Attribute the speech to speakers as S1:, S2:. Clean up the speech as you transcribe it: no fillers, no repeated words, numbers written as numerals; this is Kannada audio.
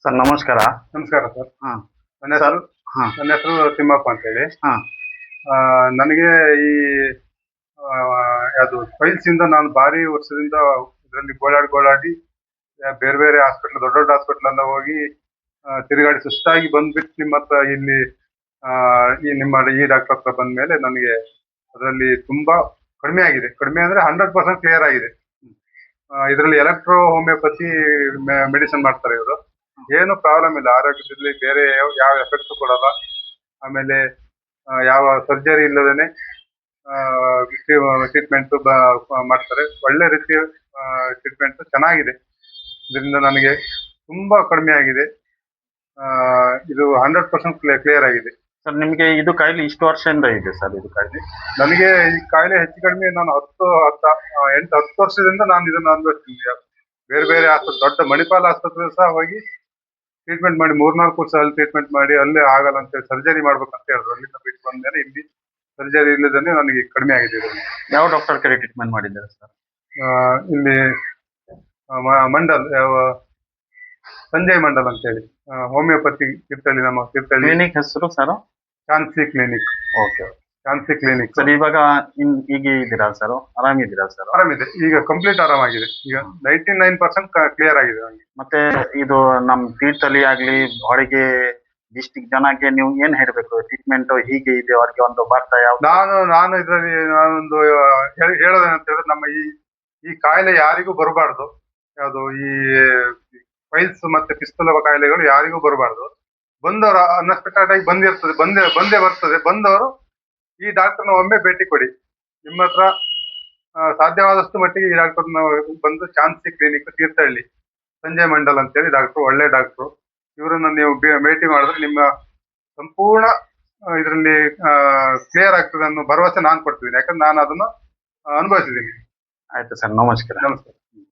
S1: ಸರ್ ನಮಸ್ಕಾರ.
S2: ನಮಸ್ಕಾರ ಸರ್.
S1: ಹಾ
S2: ನನ್ನ
S1: ಸರ್.
S2: ಹೆಸರು
S1: ಹಾ
S2: ನನ್ನ ಹೆಸರು ತಿಮ್ಮಪ್ಪ ಅಂತ ಹೇಳಿ.
S1: ಹಾ
S2: ನನಗೆ ಈ ಅದು ಫೈಲ್ಸ್ ಇಂದ ನಾನು ಭಾರಿ ವರ್ಷದಿಂದ ಇದರಲ್ಲಿ ಗೋಳಾಡಿ ಬೇರೆ ಬೇರೆ ಹಾಸ್ಪಿಟಲ್, ದೊಡ್ಡ ದೊಡ್ಡ ಹಾಸ್ಪಿಟಲ್ ಎಲ್ಲ ಹೋಗಿ ತಿರುಗಾಡಿ ಸುಸ್ತಾಗಿ ಬಂದ್ಬಿಟ್ಟು ನಿಮ್ಮ ಹತ್ರ ಇಲ್ಲಿ ಈ ಡಾಕ್ಟರ್ ಹತ್ರ ಬಂದ ಮೇಲೆ ನನಗೆ ಅದರಲ್ಲಿ ತುಂಬಾ ಕಡಿಮೆ ಆಗಿದೆ. ಕಡಿಮೆ ಅಂದ್ರೆ 100% ಕ್ಲಿಯರ್ ಆಗಿದೆ. ಇದರಲ್ಲಿ ಎಲೆಕ್ಟ್ರೋ ಹೋಮಿಯೋಪತಿ ಮೆಡಿಸಿನ್ ಮಾಡ್ತಾರೆ ಇವರು. ಏನು ಪ್ರಾಬ್ಲಮ್ ಇಲ್ಲ, ಆರೋಗ್ಯದಲ್ಲಿ ಬೇರೆ ಯಾವ ಎಫೆಕ್ಟ್ ಕೊಡಲ್ಲ. ಆಮೇಲೆ ಯಾವ ಸರ್ಜರಿ ಇಲ್ಲದೇನೆ ಟ್ರೀಟ್ಮೆಂಟ್ ಮಾಡ್ತಾರೆ. ಒಳ್ಳೆ ರೀತಿಯ ಟ್ರೀಟ್ಮೆಂಟ್ ಚೆನ್ನಾಗಿದೆ. ಇದರಿಂದ ನನಗೆ ತುಂಬಾ ಕಡಿಮೆ ಆಗಿದೆ. ಇದು 100% ಕ್ಲಿಯರ್ ಆಗಿದೆ.
S1: ಸರ್ ನಿಮ್ಗೆ ಇದು ಕಾಯಿಲೆ ಇಷ್ಟು ವರ್ಷದಿಂದ ಇದೆ ಸರ್? ಇದು ಕಾಯಿಲೆ
S2: ನನಗೆ ಈ ಕಾಯಿಲೆ ಹೆಚ್ಚು ಕಡಿಮೆ ನಾನು 8-10 ವರ್ಷದಿಂದ ನಾನು ಇದನ್ನು ಅನುಭವಿಸ್ತೀನಿ. ಬೇರೆ ಬೇರೆ ಆಸ್ಪತ್ರೆ, ದೊಡ್ಡ ಮಣಿಪಾಲ್ ಆಸ್ಪತ್ರೆ ಸಹ ಹೋಗಿ ಟ್ರೀಟ್ಮೆಂಟ್ ಮಾಡಿ 3-4 ವರ್ಷ ಅಲ್ಲಿ ಟ್ರೀಟ್ಮೆಂಟ್ ಮಾಡಿ ಅಲ್ಲೇ ಆಗಲ್ಲ ಅಂತ ಹೇಳಿ ಸರ್ಜರಿ ಮಾಡ್ಬೇಕಂತ ಹೇಳಿದ್ರು. ಅಲ್ಲಿಂದ ಬಿಟ್ಟು ಬಂದ್ಮೇಲೆ ಇಲ್ಲಿ ಸರ್ಜರಿ ಇಲ್ಲದೇ ನನಗೆ ಕಡಿಮೆ ಆಗಿದೆ.
S1: ಯಾವ ಡಾಕ್ಟರ್ ಕಡೆ ಟ್ರೀಟ್ಮೆಂಟ್ ಮಾಡಿದ್ದಾರೆ ಸರ್?
S2: ಇಲ್ಲಿ ಮಂಡಲ್, ಸಂಜಯ್ ಮಂಡಲ್ ಅಂತ ಹೇಳಿ ಹೋಮಿಯೋಪತಿ ತೀರ್ಥಹಳ್ಳಿ, ನಮ್ಮ ತೀರ್ಥಹಳ್ಳಿ.
S1: ಕ್ಲಿನಿಕ್ ಹೆಸರು ಸರ್?
S2: ಚಾನ್ಸಿ ಕ್ಲಿನಿಕ್.
S1: ಓಕೆ.
S2: ಚಾನ್ಸಿ ಕ್ಲಿನಿಕ್.
S1: ಸರ್ ಇವಾಗ ಹೀಗೆ ಇದ್ದೀರಾ ಸರ್? ಆರಾಮಿದ್ದೀರಾ ಸರ್?
S2: ಆರಾಮಿದೆ, ಈಗ ಕಂಪ್ಲೀಟ್ ಆರಾಮಾಗಿದೆ. ಈಗ 99% ಕ್ಲಿಯರ್ ಆಗಿದೆ ನನಗೆ.
S1: ಮತ್ತೆ ಇದು ನಮ್ ತೀರ್ಥಹಳ್ಳಿ ಆಗ್ಲಿ ಬಾಡಿಗೆ ಡಿಸ್ಟಿಕ್ ಜನಕ್ಕೆ ನೀವು ಏನ್ ಹೇಳ್ಬೇಕು? ಟ್ರೀಟ್ಮೆಂಟ್ ಹೀಗೆ ಇದೆ, ಅವ್ರಿಗೆ ಒಂದು ಬರ್ತಾ ಯಾವ
S2: ನಾನು ಇದರಲ್ಲಿ ನಾನೊಂದು ಹೇಳೋದೇನಂತ ಹೇಳಿದ್ರೆ, ನಮ್ಮ ಈ ಕಾಯಿಲೆ ಯಾರಿಗೂ ಬರಬಾರ್ದು. ಯಾವುದು ಈ ಫೈಲ್ಸ್ ಮತ್ತೆ ಪಿಸ್ತೂಲ ಕಾಯಿಲೆಗಳು ಯಾರಿಗೂ ಬರಬಾರ್ದು. ಬಂದವರು ಅನ್ಎಕ್ಸ್ಪೆಕ್ಟೆಡ್ ಆಗಿ ಬಂದೇ ಬರ್ತದೆ. ಬಂದವರು ಈ ಡಾಕ್ಟರ್ನ ಒಮ್ಮೆ ಭೇಟಿ ಕೊಡಿ. ನಿಮ್ಮ ಹತ್ರ ಸಾಧ್ಯವಾದಷ್ಟು ಮಟ್ಟಿಗೆ ಈ ಡಾಕ್ಟರ್ನ ಬಂದು ಚಾನ್ಸಿ ಕ್ಲಿನಿಕ್, ತೀರ್ಥಹಳ್ಳಿ, ಸಂಜಯ್ ಮಂಡಲ್ ಅಂತೇಳಿ ಡಾಕ್ಟರ್, ಒಳ್ಳೆ ಡಾಕ್ಟ್ರು. ಇವರನ್ನ ನೀವು ಭೇಟಿ ಮಾಡಿದ್ರೆ ನಿಮ್ಮ ಸಂಪೂರ್ಣ ಇದರಲ್ಲಿ ಕ್ಲಿಯರ್ ಆಗ್ತದೆ ಅನ್ನೋ ಭರವಸೆ ನಾನು ಕೊಡ್ತಿದ್ದೀನಿ. ಯಾಕಂದ್ರೆ ನಾನು ಅದನ್ನು ಅನುಭವಿಸಿದ್ದೀನಿ.
S1: ಆಯ್ತು ಸರ್, ನಮಸ್ಕಾರ.
S2: ನಮಸ್ಕಾರ.